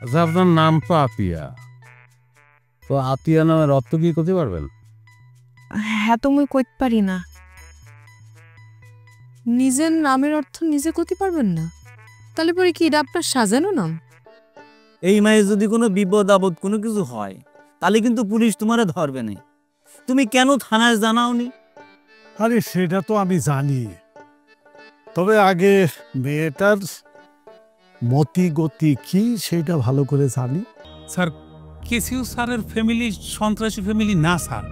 আচ্ছা, আপনার নাম তো আতিয়া, তো আতিয়া নামের অর্থ কি করতে পারবেন? হ্যাঁ, তো মুই কইতে পারি না। নিজের নামের অর্থ নিজে করতে পারবেন না? তাহলে পরে কি এটা আপনার সাজানো নাম? এই মায়ে যদি কোনো বিপদ আপদ কোনো কিছু হয় তাহলে কিন্তু পুলিশ তোমারে ধরবে না। তুমি কেন থানায় জানাওনি? আরে সেটা তো আমি জানি, তবে আগে মেয়েটার মতি গতি কি সেটা ভালো করে জানি। স্যার, কেসিউ স্যারের ফ্যামিলি সন্ত্রাসী ফ্যামিলি না স্যার।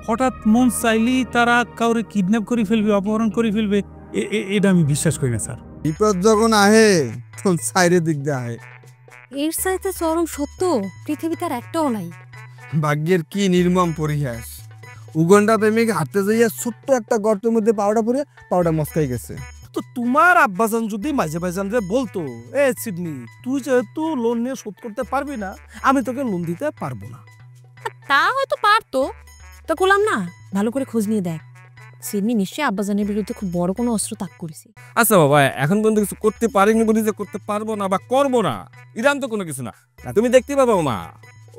হঠাৎ মন চাইলেই তারা কাউরে কিডন্যাপ করে ফেলবে, অপহরণ করে ফেলবে, এটা আমি বিশ্বাস করি না স্যার। বিপদ যখন আহে তখন সাইডের দিক দিয়ে আহে। এর সাথে চরম সত্য পৃথিবীতে আর একটাও নাই। ভাগ্যের কি নির্মম পরিহাস, উগন্ডা প্রেমিক হাঁটতে যাইয়া ছোট্ট একটা গর্তের মধ্যে পাউডার পরে পাউডার মস্কাই গেছে। তো তোমার আব্বাজান যদি মাঝে মাঝে রে বলতো, এ সিডনি তুই যেহেতু লোন নিয়ে শোধ করতে পারবি না, আমি তোকে লোন দিতে পারবো না। তা হয়তো পারতো, তা করলাম না, ভালো করে খোঁজ নিয়ে দেখ। সিডনি নিশ্চয়ই আব্বাজানের বিরুদ্ধে খুব বড় কোনো অস্ত্র তাক করেছে। আচ্ছা বাবা, এখন পর্যন্ত কিছু করতে পারিনি বলি যে করতে পারবো না বা করবো না, ইরান তো কোনো কিছু না। তুমি দেখতে পাবো মা,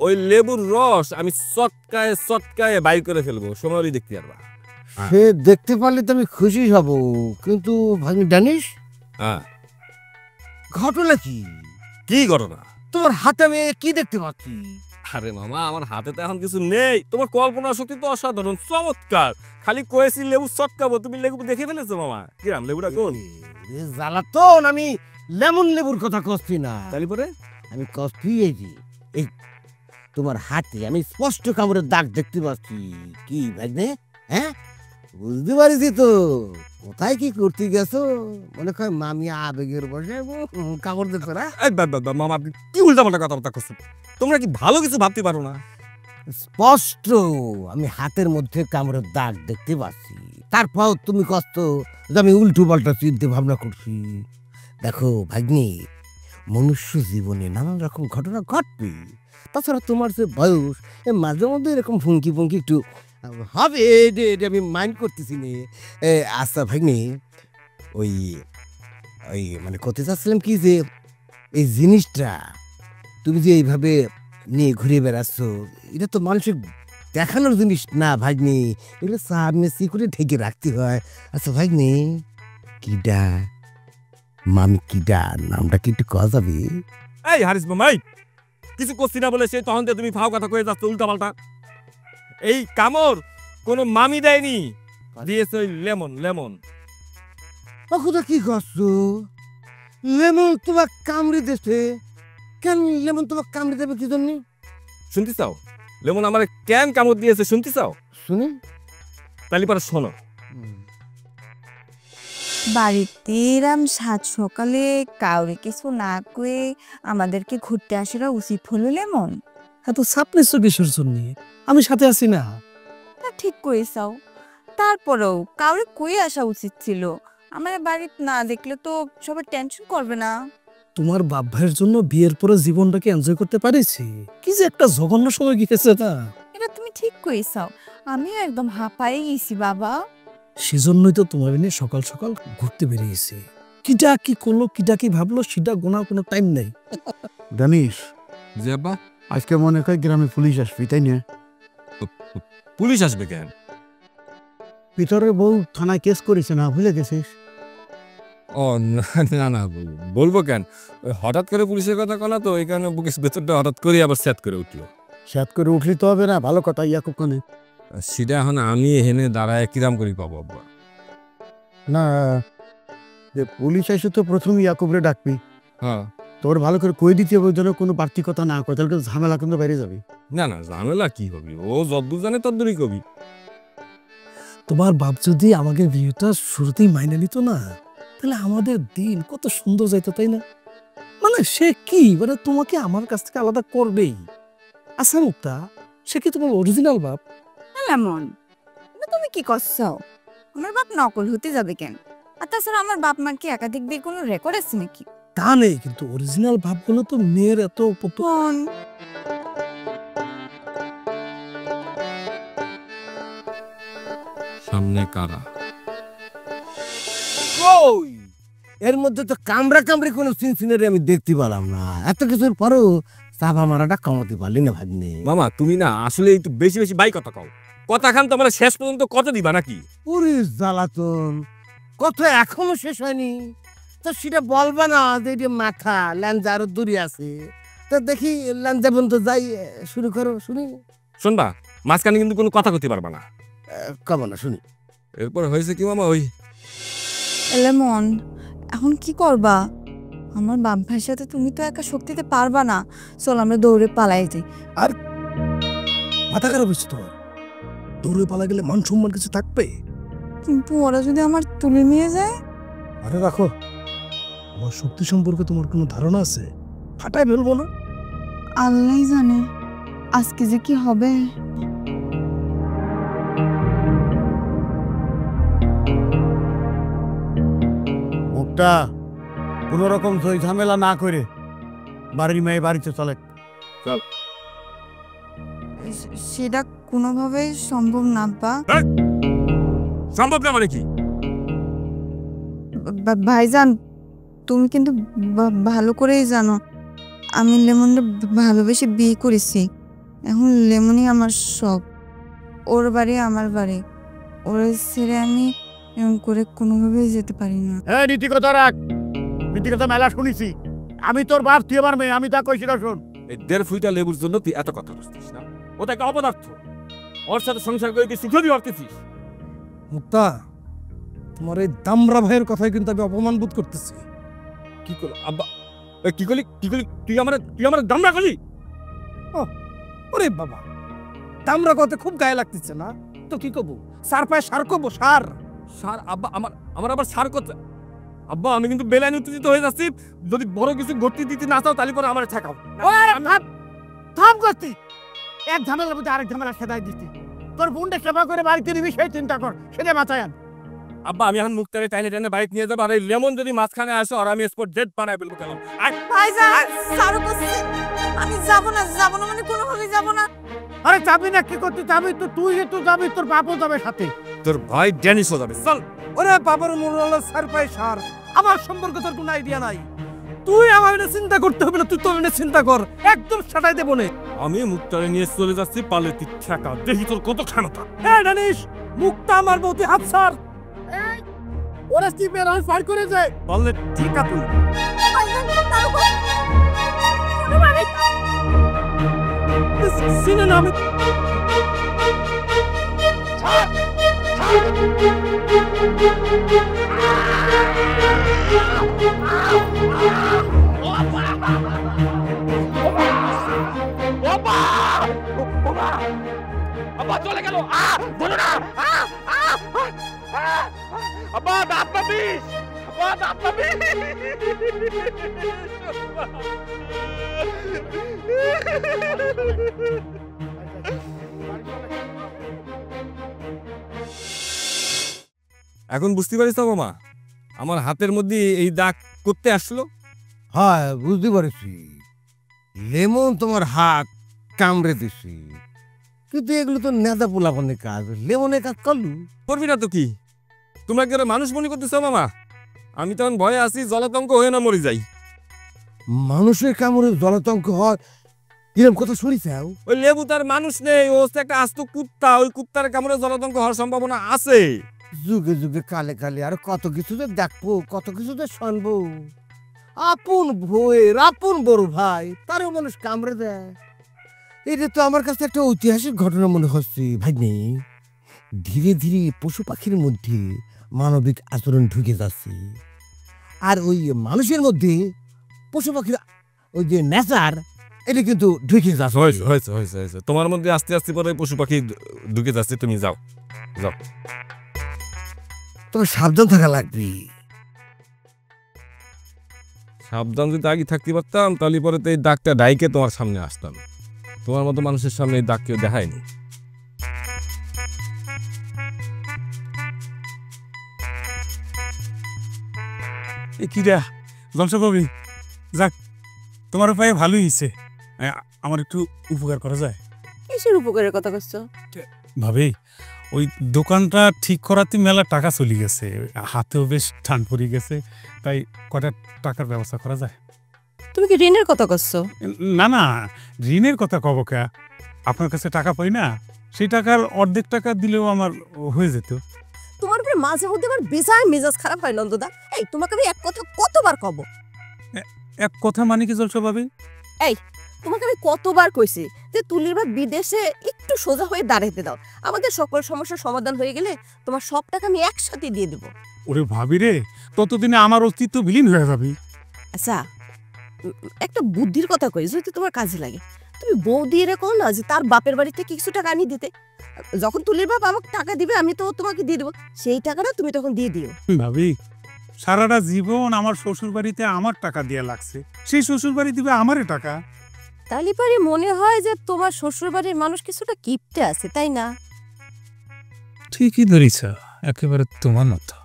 ওই লেবুর রস আমি চটকায় চটকায় বাইর করে ফেলবো, সময় দেখতে পারবা। সে দেখতে পারলে তো আমি খুশি হব, কিন্তু ভাই জানিস হ্যাঁ, ঘটনা কি? কি ঘটনা? তোর হাতে আমি কি দেখতে পাচ্ছি? আরে মামা, আমার হাতে তো এখন কিছু নেই। তোমার কল্পনা শক্তি তো অসাধারণ, চমৎকার। খালি কয়েছি লেবু চটকাবো, তুমি লেবু দেখে ফেলেছো মামা। কিরাম লেবুটা কোন? জ্বালাতন, আমি লেমন লেবুর কথা কচ্ছি না। তাহলে পরে আমি কচ্ছি এই তোমার হাতে আমি স্পষ্ট কামড়ের দাগ দেখতে পাচ্ছি। কি ভাগ্নে, হ্যাঁ বুঝতে পারিছি তো কোথায় কি করতে গেছো। মনে হয় মামি আবেগের বসে কামড় দিতে না। মামা, আপনি কি উল্টাপাল্টা কথাবার্তা করছেন? তোমরা কি ভালো কিছু ভাবতে পারো না? স্পষ্ট আমি হাতের মধ্যে কামড়ের দাগ দেখতে পাচ্ছি। তারপর তুমি কষ্ট যে আমি উল্টো পাল্টা চিন্তা ভাবনা করছি। দেখো ভাগ্নি, মনুষ্য জীবনে নানান রকম ঘটনা ঘটবে। তাছাড়া তোমার যে বয়স, মাঝে মধ্যে এরকম ফুঙ্কি ফুঙ্কি একটু হবে, এটা আমি মাইন্ড করতেছি না। আচ্ছা ভাগ্নি, ওই ওই মানে করতে চাচ্ছিলাম কি, যে এই জিনিসটা তুমি যে এইভাবে নিয়ে ঘুরে বেড়াচ্ছ, এটা তো মানুষের দেখানোর জিনিস না ভাগ্নি, এগুলো সামনে করে ঢেকে রাখতে হয়। আচ্ছা ভাগ্নি, কিডা মামি কিডা নামটা কি একটু কওয়া যাবে? এই হারিস মামাই, কিছু করছি না বলে সেই তখন তুমি ফাও কথা কয়ে যাচ্ছ উল্টাপাল্টা। এই কামড় কোনো মামি দেয়নি, দিয়েছে ওই লেমন। লেমন ওটা কি করছো? লেমন তোমার কামড়ে দিয়েছে কেন? লেমন তোমার কামড়ে দেবে কি জন্য শুনতে চাও? লেমন আমার কেন কামড় দিয়েছে শুনতে চাও? শুনি। তাহলে পরে শোনো। বাড়িতে এরম সাত সকালে কাউরে কিছু না কয়ে আমাদেরকে ঘুরতে আসাটা উচিত হলো লেমন? এত চাপ নিচ্ছ কিসের জন্য? আমি সাথে আছি না। তা ঠিক কইছাও, তারপরেও কাউরে কয়ে আসা উচিত ছিল। আমার বাড়িতে না দেখলে তো সবাই টেনশন করবে না? তোমার বাপ ভাইয়ের জন্য বিয়ের পরে জীবনটাকে এনজয় করতে পারিছি, কি যে একটা জঘন্য সময় গিয়েছে না। এটা তুমি ঠিক কইছাও, আমিও একদম হাঁপায়ে গেছি বাবা। সেজন্যই তো তোমার নিয়ে সকাল সকাল ঘুরতে বেরিয়েছি। কিটা কি করলো, কিটা কি ভাবলো, সেটা গোনার কোনো টাইম নেই। জানিস জি আব্বা। আজকে মনে হয় গ্রামে পুলিশ আসবে, তাই না? পুলিশ আসবে কেন? ভিতরে বউ থানায় কেস করেছে না, ভুলে গেছিস? ও না না, বলবো কেন, হঠাৎ করে পুলিশের কথা কলা তো, এই কারণে বুকের ভেতরটা হঠাৎ করে আবার স্যাত করে উঠলো। সাত করে উঠলি তো হবে না, ভালো কথা। ইয়াকুব কানে সেটা এখন আমি হেনে দাঁড়ায় কিরাম করে পাবো আব্বা? না, যে পুলিশ এসে তো প্রথমে ইয়াকুবরে ডাকবি। হ্যাঁ, তোর ভালো করে কই দিতে হবে যেন কোনো বাড়তি কথা না কয়, তাহলে ঝামেলা কিন্তু বেড়ে যাবে। না না, ঝামেলা কি হবে, ও যদ্দূর জানে তদ্দূরই কবি। তোমার বাপ যদি আমাকে বিয়েটা শুরুতেই মাইনে নিত না, তাহলে আমাদের দিন কত সুন্দর যাইতো, তাই না? মানে সে কি মানে তোমাকে আমার কাছ থেকে আলাদা করবেই। আচ্ছা মুক্তা, সে কি তোমার অরিজিনাল বাপ? লেমন, তুমি কি করছো? আমার বাপ নকল হতে যাবে কেন? আর তাছাড়া আমার বাপ মার কি একাধিক বিয়ের কোনো রেকর্ড আছে নাকি? তা নেই, কিন্তু অরিজিনাল ভাবগুলো তো মেয়ের এত সামনে কারা? কই এর মধ্যে তো কামড়া কামড়ি কোনো সিনসিনারি আমি দেখতে পেলাম না। এত কিছুর পরেও চাপা মারাটা কমাতে পারলি না ভাগ্নে। মামা তুমি না আসলে একটু বেশি বেশি বাই কথা কও। কথা খান তো আমরা শেষ পর্যন্ত কত দিবা নাকি? পুলিশ জ্বালাতন কত এখনো শেষ হয়নি, তো সেটা বলবা না যে এটা মাথা ল্যাঞ্জা আরো দূরে আছে। তো দেখি ল্যাঞ্জা পর্যন্ত যাই, শুরু করো, শুনি। শুনবা, মাঝখানে কিন্তু কোনো কথা করতে পারবা না। কব না, শুনি। এরপর হয়েছে কি মামা, ওই লেমন এখন কি করবা? আমার বাপ ভাইয়ের সাথে তুমি তো একা শক্তিতে পারবা না। চল আমরা দৌড়ে পালাই যাই। আর মাথা খারাপ হচ্ছে তোমার? দৌড়ে পালা গেলে মান সম্মান কিছু থাকবে? কিন্তু ওরা যদি আমার তুলে নিয়ে যায়? আরে রাখো, আমার শক্তি সম্পর্কে তোমার কোনো ধারণা আছে? ফাটাই ফেলবো না? আল্লাহই জানে আজকে যে কি হবে। মুখটা কোনো রকম জয় ঝামেলা না করে বাড়ির মেয়ে বাড়িতে চলে। চল। সেটা কোনোভাবেই সম্ভব না আব্বা। সম্ভব না মানে কি? ভাইজান তুমি কিন্তু ভালো করেই জানো আমি লেমনকে ভালোবেসে বিয়ে করেছি। এখন লেমনই আমার সব, ওর বাড়ি আমার বাড়ি, ওর ছেড়ে আমি এমন করে কোনোভাবেই যেতে পারি না। হ্যাঁ, নীতিকতা রাখ। নীতিকতা মেলা শুনেছি। আমি তোর বাপ, তুই আমার মেয়ে, আমি তা কইছি না। শোন, এই 1.5 ফুটা লেবুর জন্য তুই এত কথা বুঝতিস না? ওটা একটা অপদার্থ, ওর সাথে সংসার করে তুই সুখী ভাবতেছিস। মুক্তা, তোমার এই দামরা ভাইয়ের কথাই কিন্তু আমি অপমান বোধ করতেছি। কি করলো আব্বা? কি করলি? তুই আমার দামরা করলি? ওরে বাবা, দামরা কথা খুব গায়ে লাগতেছে না তো? কি কব, সার পায়ে সার কব? সার সার? আব্বা আমার আবার সার করতে? আব্বা আমি কিন্তু বেলাইন উত্তেজিত হয়ে যাচ্ছি। যদি বড় কিছু ঘটতে দিতে না চাও তাহলে পরে আমার ঠেকাও। থাম করতি। এক ঝামেলার মধ্যে আরেক ঝামেলা সেদাই দিতি। তোর বোনটা সেবা করে বাড়িতে নিবি, সেই চিন্তা কর, সেটা মাথায় আন। আব্বা আমি এখন মুক্তারে টাইনে টাইনে বাড়িতে নিয়ে যাবো, আর এই লেমন যদি মাঝখানে আসে আর আমি স্পট ডেট বানাই ফেলবো। কেন ভাইজান সারো করছে, আমি যাব না মানে কোনোভাবেই যাব না। আরে যাবি না? কি করতে যাবি? তো তুই তো যাবি, তোর বাপও যাবে সাথে। তোর ভাই ড্যানিশও যাবে। চল। ওরে বাবার মোড়ালা সার পায়ে সার। আমার সম্পর্কে তোর কোনো আইডিয়া নাই। তুই আমার এটা চিন্তা করতে হবে না, তুই তো এটা চিন্তা কর, একদম সাটাই দেবো না। আমি মুক্তারে নিয়ে চলে যাচ্ছি, পালে তুই ঠেকা, দেখি তোর কত ক্ষমতা। হ্যাঁ ড্যানিশ, মুক্তা আমার বউ, তুই হাত ছাড়। ওরা স্টিপের আমি ফায়ার করে যায়। পারলে ঠিক আছে। সিনে না আমি চলে গেল। বলো না আব্বা, দাঁত পাবিস। আব্বা দাঁত পাবিস। এখন বুঝতে পারিস তো মামা, আমার হাতের মধ্যে এই দাগ করতে আসলো? হ্যাঁ, বুঝতে পারছি। লেমন তোমার হাত কামড়ে দিছি, কিন্তু এগুলো তো নেতা পোলাপনের কাজ। লেমনের কাজ করবি না তো কি? তোমরা কি মানুষ মনে করতেছ মামা? আমি তখন ভয়ে আছি, জলাতঙ্ক হয়ে না মরে যাই। মানুষের কামড়ে জলাতঙ্ক হয় এরকম কথা শুনিস? ওই লেবু তার মানুষ নেই, ও হচ্ছে একটা আস্ত কুত্তা। ওই কুত্তার কামড়ে জলাতঙ্ক হওয়ার সম্ভাবনা আছে। যুগে যুগে কালে কালে আর কত কিছুতে দেখবো, কত কিছুতে শুনবো। আপন ভয়ের আপন বড় ভাই, তারও মানুষ কামড়ে দেয়। এটা তো আমার কাছে একটা ঐতিহাসিক ঘটনা মনে হচ্ছে ভাই নেই। ধীরে ধীরে পশু পাখির মধ্যে মানবিক আচরণ ঢুকে যাচ্ছে, আর ওই মানুষের মধ্যে পশু পাখির ওই যে নেচার, এটা কিন্তু ঢুকে যাচ্ছে। হয়েছে তোমার মধ্যে আস্তে আস্তে পরে পশু পাখি ঢুকে যাচ্ছে। তুমি যাও। তবে সাবধান থাকা লাগবে। সাবধান যদি আগে থাকতে পারতাম তাহলে পরে তো এই দাগটা ডাইকে তোমার সামনে আসতাম। তোমার মতো মানুষের সামনে এই দাগ কেউ দেখায়নি। কি রে জলসা কবি, যাক তোমার উপায়ে ভালোই হয়েছে। আমার একটু উপকার করা যায়? কিসের উপকারের কথা করছো? ভাবি, ওই দোকানটা ঠিক করাতে মেলা টাকা চলে গেছে, হাতেও বেশ টান পড়ে গেছে, তাই কটা টাকার ব্যবস্থা করা যায়? তুমি কি ঋণের কথা করছো? না না, ঋণের কথা কব কে, আপনার কাছে টাকা পাই না, সেই টাকার অর্ধেক টাকা দিলেও আমার হয়ে যেত। তোমার উপরে মাঝে মধ্যে আমার বেজায় মেজাজ খারাপ হয় নন্দদা। এই তোমাকে আমি এক কথা কতবার কব? এক কথা মানে কি জলসা ভাবি? এই তোমাকে আমি কতবার কইছি যে তুলির ভাই বিদেশে একটু সোজা হয়ে দাঁড়াইতে দাও, আমাদের সকল সমস্যার সমাধান হয়ে গেলে তোমার সব টাকা আমি একসাথে দিয়ে দেব। ওরে ভাবি রে, ততদিনে আমার অস্তিত্ব বিলীন হয়ে যাবে। আচ্ছা একটা বুদ্ধির কথা কই, যদি তোমার কাজে লাগে, তুমি বৌদি এরকম না যে তার বাপের বাড়িতে কিছু টাকা আনি দিতে, যখন তুলির বাপ আমাকে টাকা দিবে আমি তো তোমাকে দিয়ে দেবো, সেই টাকাটা তুমি তখন দিয়ে দিও। ভাবি, সারাটা জীবন আমার শ্বশুর বাড়িতে আমার টাকা দিয়ে লাগছে, সেই শ্বশুর বাড়ি দিবে আমারে টাকা? তাহলে পরে মনে হয় যে তোমার শ্বশুর বাড়ির মানুষ কিছুটা কিপটে আছে, তাই না? ঠিকই ধরিছ, একেবারে তোমার মতো।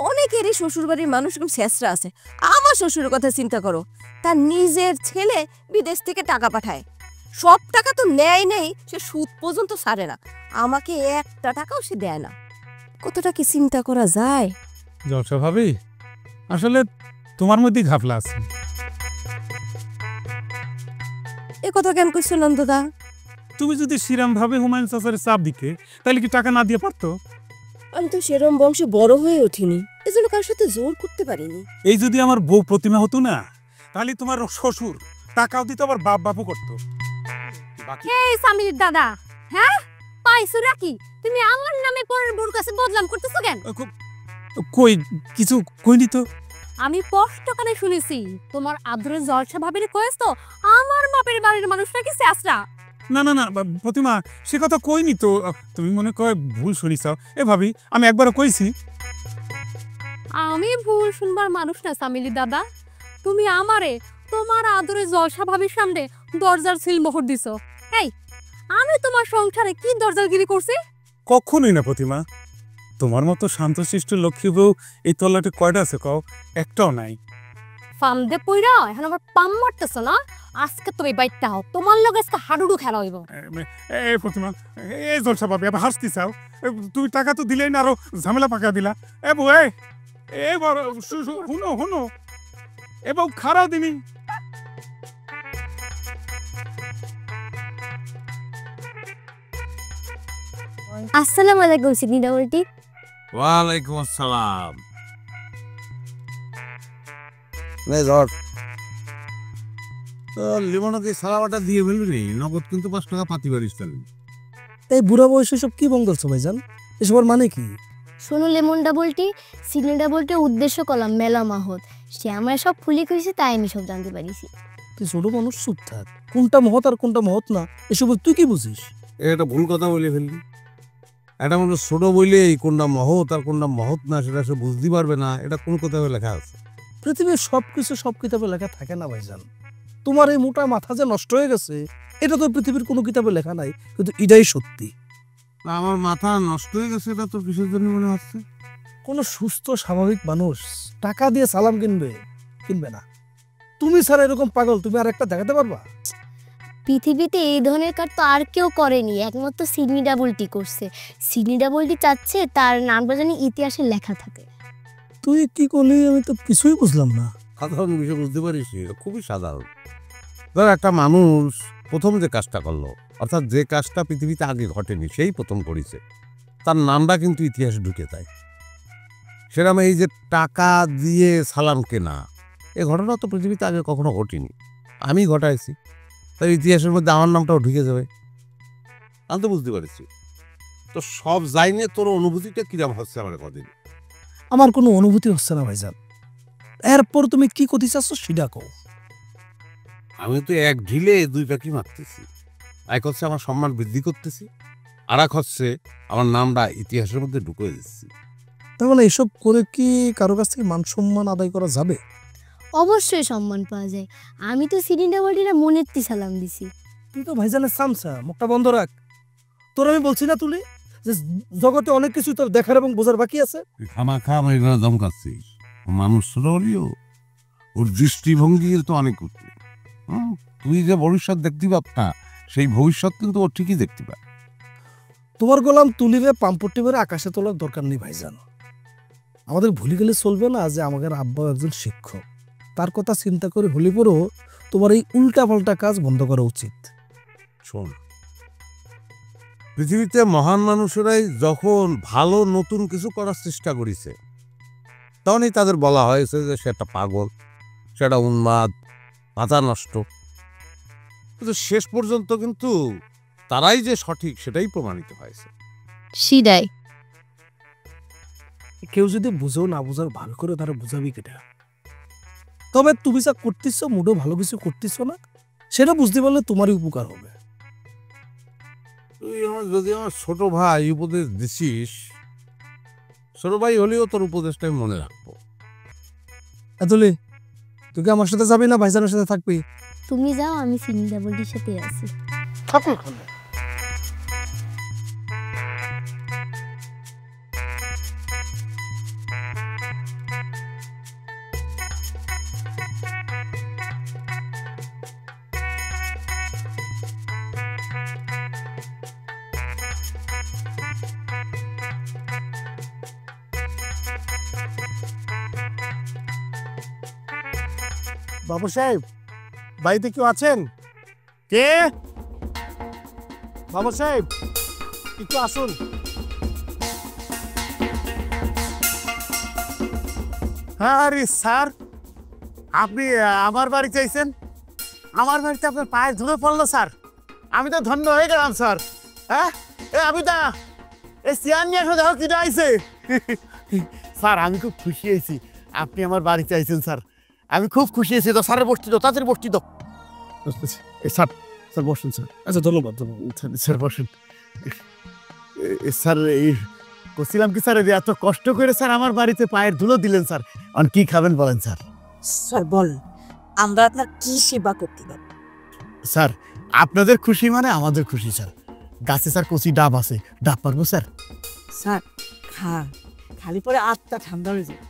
অনেকেরই শ্বশুর বাড়ির মানুষ এরকম শেষরা আছে। আমার শ্বশুরের কথা চিন্তা করো, তার নিজের ছেলে বিদেশ থেকে টাকা পাঠায়, সব টাকা তো নেয় নেই, সে সুদ পর্যন্ত ছাড়ে না, আমাকে একটা টাকাও সে দেয় না। কতটা কি চিন্তা করা যায়? জলসা ভাবি, আসলে তোমার মধ্যেই ঘাপলা আছে। এ কথা কেন কইছো নন্দদা? তুমি যদি শ্রীরাম ভাবে হুমায়ুন চাচারে চাপ দিতে, তাহলে কি টাকা না দিয়ে পারতো? আমি তো সেরম বংশে বড় হয়ে উঠিনি, এজন্য কারোর সাথে জোর করতে পারিনি। এই যদি আমার বউ প্রতিমা হতো না, তাহলে তোমার শ্বশুর টাকাও দিত, আবার বাপ বাপও করতো। এই সামির দাদা, হ্যাঁ পাইছো নাকি? তুমি আমার নামে পরের বউর কাছে বদনাম করতেছো কেন? কই কিছু কইনি তো। আমি স্পষ্ট কানে শুনেছি তোমার আদরের জলসা ভাবিরে কয়েছো আমার বাপের বাড়ির মানুষ নাকি শেষরা। না না না প্রতিমা, সে কথা কইনি তো, তুমি মনে কয় ভুল শুনিছ। এ ভাবি, আমি একবারও কইছি। আমি ভুল শুনবার মানুষ না সামিলি দাদা, তুমি আমারে তোমার আদরে জলসা ভাবির সামনে দরজার সিলমোহর দিছো। এই আমি তোমার সংসারে কি দরজাগিরি করছি? কখনোই না প্রতিমা, তোমার মতো শান্তশিষ্ট লক্ষ্মী বউ এই তল্লাটে কয়টা আছে কও? একটাও নাই। ফান্দে পইরা এখন আবার পাম মারতেছ না? আজকে তুমি বাইটটা হও, তোমার লগে আজকে হাডুডু খেলা হইব। এই প্রতিমা, এই জলসা ভাবি আবার হাসতে চাও? তুমি টাকা তো দিলেই না, আরো ঝামেলা পাকা দিলা। এ বউ, এই বড় শুনো শুনো, এ বউ খারাপ দিনি। আসসালামু আলাইকুম সিনিদা উল্টি। ওয়ালাইকুম আসসালাম। লিমনকে সালামাটা দিয়ে ফেলবি, নগদ কিন্তু 5 টাকা পাতি পারিস। তাই বুড়া বয়সে সব কি বন্ধ করছো ভাইজান? এসবের মানে কি? শোনো লেমন ডাবলটি, সিডনি ডাবলটির উদ্দেশ্য করলাম মেলা মাহত, সে আমার সব ফুলি কইছে, তাই আমি সব জানতে পারিছি। তুই ছোট মানুষ, চুপ থাক। কোনটা মহৎ আর কোনটা মহৎ না এসব তুই কি বুঝিস? এটা ভুল কথা বলে ফেললি। এটা মানুষ ছোট বইলে কোনটা মহৎ আর কোনটা মহৎ না সেটা সে বুঝতে পারবে না, এটা কোন কোথাও লেখা আছে? পৃথিবীর সবকিছু সব কিতাবে লেখা থাকে না ভাইজান। তোমার এই মোটা মাথা যে নষ্ট হয়ে গেছে, এটা তো পৃথিবীর কোনো কিতাবে লেখা নাই, কিন্তু এটাই সত্যি। আমার মাথা নষ্ট হয়ে গেছে, এটা তো কিসের জন্য মনে হচ্ছে? কোনো সুস্থ স্বাভাবিক মানুষ টাকা দিয়ে সালাম কিনবে না। তুমি ছাড়া এরকম পাগল তুমি আর একটা দেখাতে পারবা? পৃথিবীতে এই ধরনের কাজ তো আর কেউ করেনি, একমাত্র সিডনি ডাবলটি করছে। সিডনি ডাবলটি চাচ্ছে তার নামটা জানি ইতিহাসে লেখা থাকে। তুই কি করলি আমি তো কিছুই বুঝলাম না। সাধারণ বিষয় বুঝতে পারিস, খুবই সাধারণ। ধর একটা মানুষ প্রথম যে কাজটা করলো, অর্থাৎ যে কাজটা পৃথিবীতে আগে ঘটেনি, সেই প্রথম করেছে, তার নামটা কিন্তু ইতিহাসে ঢুকে যায়। সেরকম এই যে টাকা দিয়ে সালাম কেনা, এই ঘটনা তো পৃথিবীতে আগে কখনো ঘটেনি, আমি ঘটাইছি, তাই ইতিহাসের মধ্যে আমার নামটাও ঢুকে যাবে। আমি তো বুঝতে পারছি। তো সব যাই নিয়ে তোর অনুভূতিটা কিরকম হচ্ছে আমার কদিন? আমার কোনো অনুভূতি হচ্ছে না ভাইজান। এরপর তুমি কি করতে চাচ্ছ সেটা কও। আমি তো এক ঢিলে 2 পাখি মারতেছি। এক হচ্ছে আমার সম্মান বৃদ্ধি করতেছি, আর এক হচ্ছে আমার নামটা ইতিহাসের মধ্যে ঢুকে দিচ্ছি। তার মানে এসব করে কি কারো কাছ থেকে মান সম্মান আদায় করা যাবে? অবশ্যই সম্মান পাওয়া যায়। আমি তো সিডনি ডাবলটিরা মনের তি সালাম দিছি। তুই তো ভাইজানের সামসা, মুখটা বন্ধ রাখ। তোর আমি বলছি না তুলি যে জগতে অনেক কিছু তোর দেখার এবং বোঝার বাকি আছে। খামাখা আমার এগুলো দমকাচ্ছিস। মানুষ হলিও ওর দৃষ্টিভঙ্গির তো অনেক উঠবে। তুই যে ভবিষ্যৎ দেখতে পাব না, সেই ভবিষ্যৎ কিন্তু ও ঠিকই দেখতে পায়। তোমার গোলাম তুলিরে পাম্পটি মেরে আকাশে তোলার দরকার নেই ভাইজান। আমাদের ভুলে গেলে চলবে না যে আমাদের আব্বা একজন শিক্ষক, তার কথা চিন্তা করে হলে পরেও তোমার এই উল্টা পাল্টা কাজ বন্ধ করা উচিত। শোন, পৃথিবীতে মহান মানুষেরাই যখন ভালো নতুন কিছু করার চেষ্টা করেছে তখনই তাদের বলা হয়েছে যে সেটা পাগল, সেটা উন্মাদ, মাথা নষ্ট। কিন্তু শেষ পর্যন্ত কিন্তু তারাই যে সঠিক সেটাই প্রমাণিত হয়েছে। সিদাই কেউ যদি বুঝেও না বুঝার ভালো করে তারা বুঝাবি কেটা। তবে তুমি যা করতেছ মোটেও ভালো কিছু করতেছ না, সেটা বুঝতে পারলে তোমারই উপকার হবে। তুই যদি আমার ছোট ভাই উপদেশ দিছিস, ছোট ভাই হলেও তোর উপদেশটাই মনে রাখবো। এতলে তুই কি আমার সাথে যাবি না ভাইজানের সাথে থাকবি? তুমি যাও, আমি সিনি ডাবলটির সাথে আছি। থাকো ওখানে। বাবু সাহেব, বাড়িতে কেউ আছেন? কে? বাবু সাহেব, একটু আসুন। আরে স্যার, আপনি আমার বাড়িতে আইছেন? আমার বাড়িতে আপনার পায়ে ধরে পড়লো স্যার, আমি তো ধন্য হয়ে গেলাম স্যার। হ্যাঁ, আমি তা এই চেয়ার নিয়ে এসে দেখো কিনা আইছে। স্যার আমি খুব খুশি হয়েছি আপনি আমার বাড়িতে আইছেন স্যার, আমি খুব খুশি হয়েছি। তো স্যারের বসতি তো, তাদের বসতি তো। স্যার, স্যার বসুন স্যার। আচ্ছা ধন্যবাদ ধন্যবাদ। স্যার বসুন। স্যার এই বলছিলাম কি স্যার, এত কষ্ট করে স্যার আমার বাড়িতে পায়ের ধুলো দিলেন স্যার, আর কি খাবেন বলেন স্যার? স্যার বল, আমরা আপনার কি সেবা করতে পারি? স্যার আপনাদের খুশি মানে আমাদের খুশি স্যার। গাছে স্যার কচি ডাব আছে, ডাব পারবো স্যার? স্যার খান, খালি পরে আত্মা ঠান্ডা হয়ে যায়।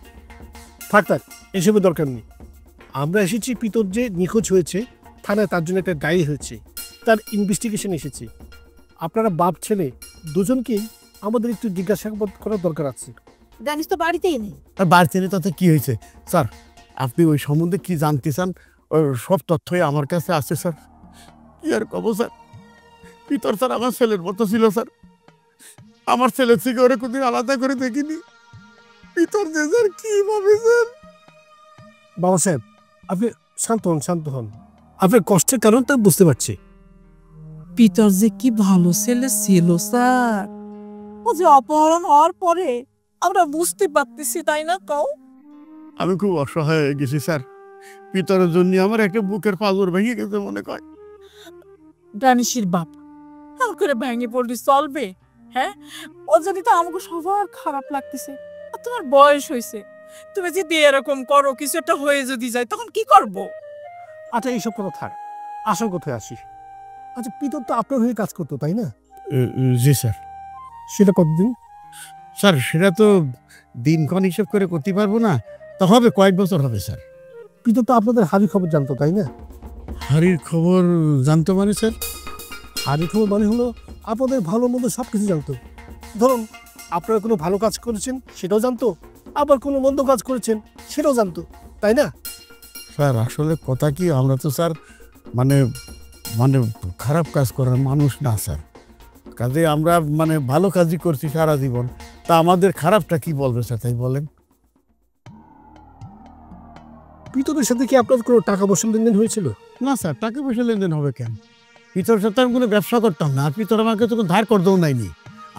থাক থাক, এসবের দরকার নেই। আমরা এসেছি পিতর যে নিখোঁজ হয়েছে, থানায় তার জন্য একটা ডায়েরি হয়েছে, তার ইনভেস্টিগেশন এসেছি। আপনারা বাপ ছেলে দুজনকেই আমাদের একটু জিজ্ঞাসাবাদ করার দরকার আছে। জানিস তো বাড়িতেই নেই। আর বাড়িতে নেই তাতে কি হয়েছে স্যার? আপনি ওই সম্বন্ধে কি জানতে চান, ওই সব তথ্যই আমার কাছে আছে স্যার। কি আর কব স্যার, পিতর স্যার আমার ছেলের মতো ছিল স্যার। আমার ছেলে থেকে ওরা কোনদিন আলাদা করে দেখিনি। পিতর যে স্যার কি ভাবে স্যার। বাবা সাহেব, আপনি শান্ত হন, শান্ত হন। আপনার কষ্টের কারণ তা বুঝতে পারছি। পিতর যে কি ভালো ছেলে ছিল স্যার, ও যে অপহরণ হওয়ার পরে আমরা বুঝতে পারতেছি, তাই না কও? আমি খুব অসহায় হয়ে গেছি স্যার। পিতরের জন্য আমার একটা বুকের পাঁজর ভেঙে গেছে মনে কয়। ডানিশির বাপ আর করে ভেঙে পড়লি চলবে? হ্যাঁ, ও যদি তো আমাকে সবার খারাপ লাগতেছে। আর তোমার বয়স হয়েছে, তুমি যদি এরকম করো, কিছু একটা হয়ে যদি যায় তখন কি করব? আচ্ছা এইসব কথা থাক, আসল কোথায় আসি। আচ্ছা পিতর তো আপনার হয়ে কাজ করতো, তাই না? জি স্যার। সেটা কতদিন? স্যার সেটা তো দিনক্ষণ হিসেব করে করতে পারবো না, তা হবে কয়েক বছর হবে স্যার। পিতর তো আপনাদের হারি খবর জানতো, তাই না? হারির খবর জানতো মানে স্যার? হারি খবর মানে হলো আপনাদের ভালো মন্দ সব কিছু জানতো। ধরুন আপনারা কোনো ভালো কাজ করেছেন সেটাও জানতো, আবার কোনো মন্দ কাজ করেছেন সেটাও জানতো, তাই না? স্যার আসলে কথা কি, আমরা তো স্যার মানে মানে খারাপ কাজ করার মানুষ না স্যার। কাজে আমরা মানে ভালো কাজই করছি সারা জীবন, তা আমাদের খারাপটা কি বলবে স্যার, তাই বলেন? পিতরের সাথে কি আপনার কোনো টাকা পয়সা লেনদেন হয়েছিল? না স্যার, টাকা পয়সা লেনদেন হবে কেন? পিতরের সাথে আমি কোনো ব্যবসা করতাম না, আর পিতর আমাকে তো কোনো ধার করতেও নাইনি।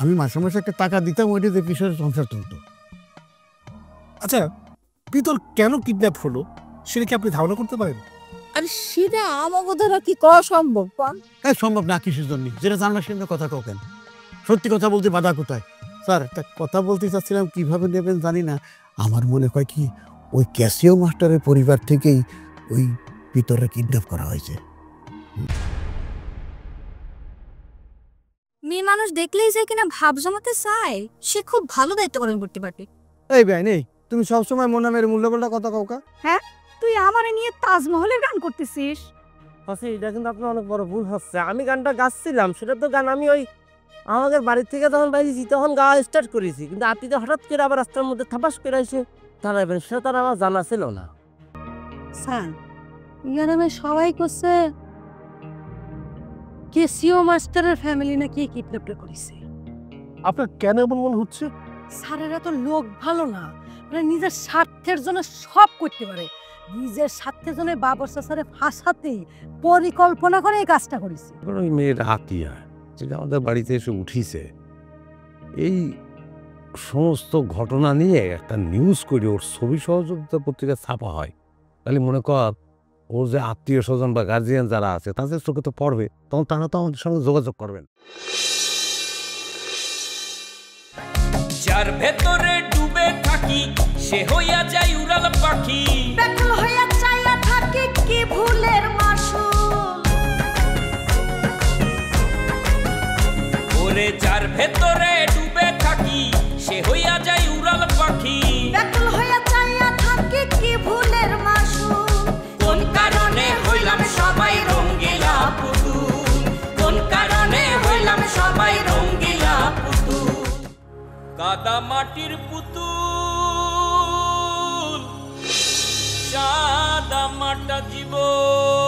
আমি মাসে মাসে একটা টাকা দিতাম, ওইটা দিয়ে পিতরের সংসার চলতো। আচ্ছা পিতর কেন কিডন্যাপ হলো সেটা কি আপনি ধারণা করতে পারেন? আরে সেটা আমাকে দ্বারা কি করা সম্ভব? হ্যাঁ সম্ভব না, কিসের জন্য? যেটা জানলা সেটা কথা কেউ কেন? সত্যি কথা বলতে বাধা কোথায়? স্যার একটা কথা বলতে চাচ্ছিলাম, কিভাবে নেবেন জানি না। আমার মনে হয় কি ওই ক্যাসিও মাস্টারের পরিবার থেকেই ওই পিতরে কিডন্যাপ করা হয়েছে। মেয়ে মানুষ দেখলেই যে কিনা ভাব জমাতে চায়, সে খুব ভালো দায়িত্ব পালন করতে পারবে। এই ভাই নেই, তুমি সবসময় মনে মেরে মূল্যপাল্টা কথা কাউকা। হ্যাঁ, তুই আমারে নিয়ে তাজমহলের গান করতেছিস। আচ্ছা এটা কিন্তু আপনার অনেক বড় ভুল হচ্ছে। আমি গানটা গাচ্ছিলাম, সেটা তো গান আমি ওই আমাদের বাড়ির থেকে যখন বাইরেছি তখন গাওয়া স্টার্ট করেছি, কিন্তু আপনি তো হঠাৎ করে আবার রাস্তার মধ্যে থাপাস করে এসে দাঁড়াবেন সেটা তার আমার জানা ছিল না। স্যার ইয়ারামে সবাই করছে কেসিও মাস্টারের ফ্যামিলি নাকি কিডন্যাপটা করেছে। আপনার কেন এমন মনে হচ্ছে? স্যারেরা তো লোক ভালো না, মানে নিজের স্বার্থের জন্য সব করতে পারে। নিজের স্বার্থের জন্য বাবর চাচারে ফাঁসাতে পরিকল্পনা করে এই কাজটা করেছে। ওই মেয়ের আতিয়া যেটা আমাদের বাড়িতে এসে উঠিছে, এই সমস্ত ঘটনা নিয়ে একটা নিউজ করে ওর ছবি সহযোগিতা পত্রিকা ছাপা হয়, তাহলে মনে কর ওর যে আত্মীয় স্বজন বা গার্জিয়ান যারা আছে তাদের চোখে তো পড়বে, তখন তারা তো আমাদের সঙ্গে যোগাযোগ করবেন। যার ভেতরে ডুবে থাকি সে হইয়া যায় উড়াল পাখি, ব্যাকুল হইয়া চাইয়া থাকি কি ভুলের মাসুল। ওরে যার ভেতরে ডুবে থাকি সে হইয়া যায় উড়াল পাখি, ব্যাকুল হইয়া চাইয়া থাকি কি ভুলের মাসুল। কোন কারণে হইলাম সবাই রঙ্গিলা পুতুল, কোন কারণে হইলাম সবাই রঙ্গিলা পুতুল। কাদা মাটির পুতুল সাদা মাটা জীবন।